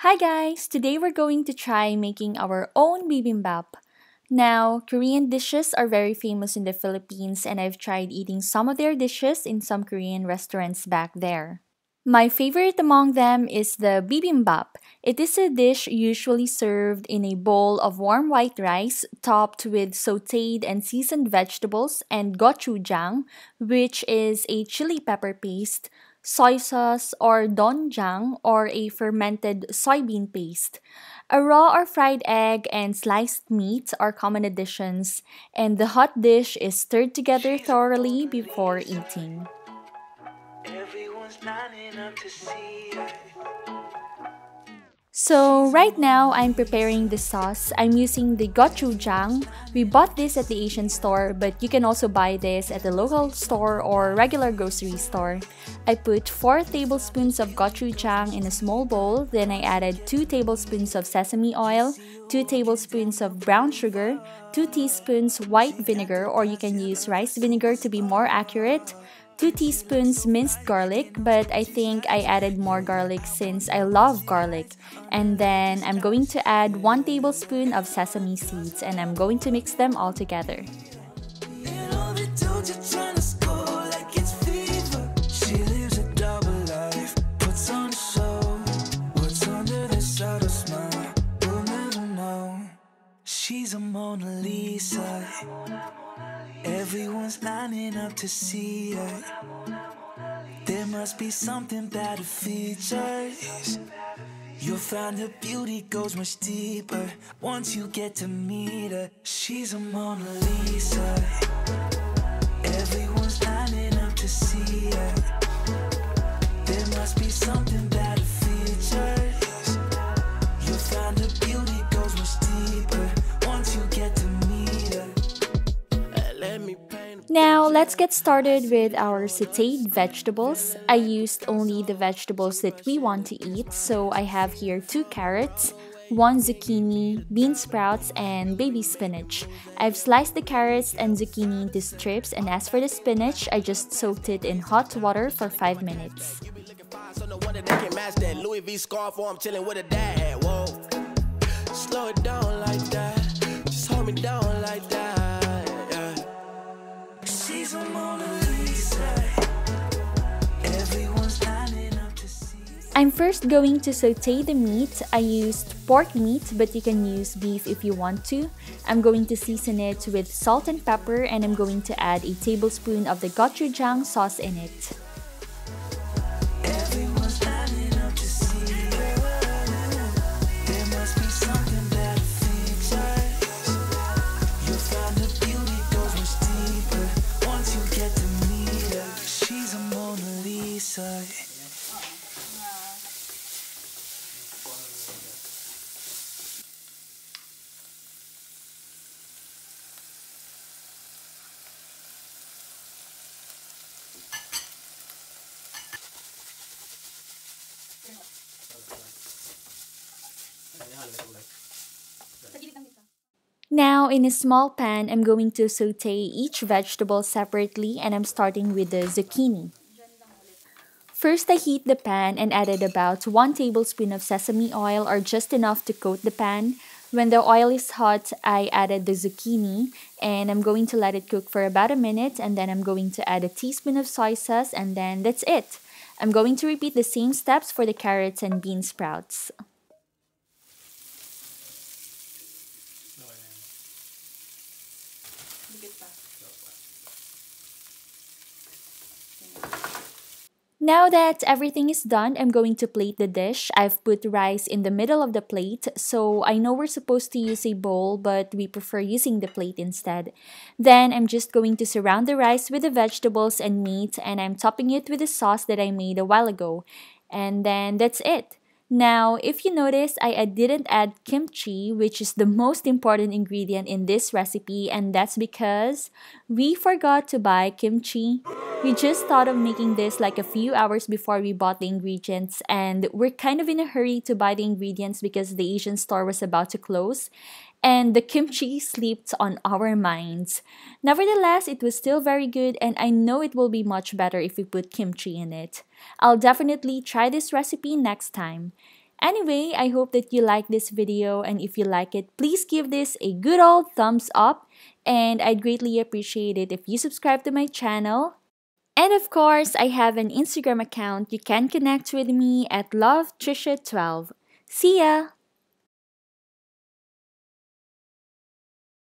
Hi guys! Today we're going to try making our own bibimbap. Now, Korean dishes are very famous in the Philippines and I've tried eating some of their dishes in some Korean restaurants back there. My favorite among them is the bibimbap. It is a dish usually served in a bowl of warm white rice topped with sauteed and seasoned vegetables and gochujang, which is a chili pepper paste, soy sauce or doenjang or a fermented soybean paste. A raw or fried egg and sliced meat are common additions, and the hot dish is stirred together She's a thoroughly Mona before Lisa. eating. Everyone's lining up to see her. So She's a right now Mona I'm preparing Lisa. the sauce. I'm using the gochujang. We bought this at the Asian store, but you can also buy this at the local store or regular grocery store. I put 4 tablespoons of gochujang in a small bowl, then I added 2 tablespoons of sesame oil, 2 tablespoons of brown sugar, 2 teaspoons white vinegar or you can use rice vinegar to be more accurate, 2 teaspoons minced garlic, but I think I added more garlic since I love garlic. And then I'm going to add 1 tablespoon of sesame seeds and I'm going to mix them all together. And all the dudes are trying to score like it's fever. She lives a double life, puts on a show. What's under this outer smile? We'll never know. She's a Mona Lisa. Everyone's lining up to see her. There must be something about her features. You'll find her beauty goes much deeper once you get to meet her. She's a Mona Lisa. Everyone's lining up to see her. There must be something about her features. You'll find her beauty goes much deeper once you get to meet her. Let me paint a Now, let's get started with our sauteed vegetables. I used only the vegetables that we want to eat, so I have here 2 carrots, 1 zucchini, bean sprouts, and baby spinach. I've sliced the carrots and zucchini into strips, and as for the spinach, I just soaked it in hot water for 5 minutes. You be looking fine, so no wonder they can match that Louis V scarf or I'm chilling with a dad. Whoa, slow it down like that. Just hold me down like that. Yeah. She's a Mona Lisa. Everyone's lining up to see. I'm first going to saute the meat. I used pork meat, but you can use beef if you want to. I'm going to season it with salt and pepper, and I'm going to add a tablespoon of the gochujang sauce in it. Everyone's lining up to see her. There must be something about her features. You'll find her beauty goes much deeper once you get to meet her. She's a Mona Lisa. Now, in a small pan, I'm going to saute each vegetable separately, and I'm starting with the zucchini. First, I heat the pan and added about 1 tablespoon of sesame oil or just enough to coat the pan. When the oil is hot, I added the zucchini and I'm going to let it cook for about a minute, and then I'm going to add a teaspoon of soy sauce, and then that's it. I'm going to repeat the same steps for the carrots and bean sprouts. Now that everything is done, I'm going to plate the dish. I've put rice in the middle of the plate, so I know we're supposed to use a bowl, but we prefer using the plate instead. Then I'm just going to surround the rice with the vegetables and meat, and I'm topping it with the sauce that I made a while ago. And then that's it. Now, if you notice, I didn't add kimchi, which is the most important ingredient in this recipe, and that's because we forgot to buy kimchi. We just thought of making this like a few hours before we bought the ingredients, and we're kind of in a hurry to buy the ingredients because the Asian store was about to close, and the kimchi slipped on our minds. Nevertheless, it was still very good, and I know it will be much better if we put kimchi in it. I'll definitely try this recipe next time. Anyway, I hope that you like this video, and if you like it, please give this a good old thumbs up, and I'd greatly appreciate it if you subscribe to my channel. And of course, I have an Instagram account. You can connect with me at LoveTrisha12. See ya!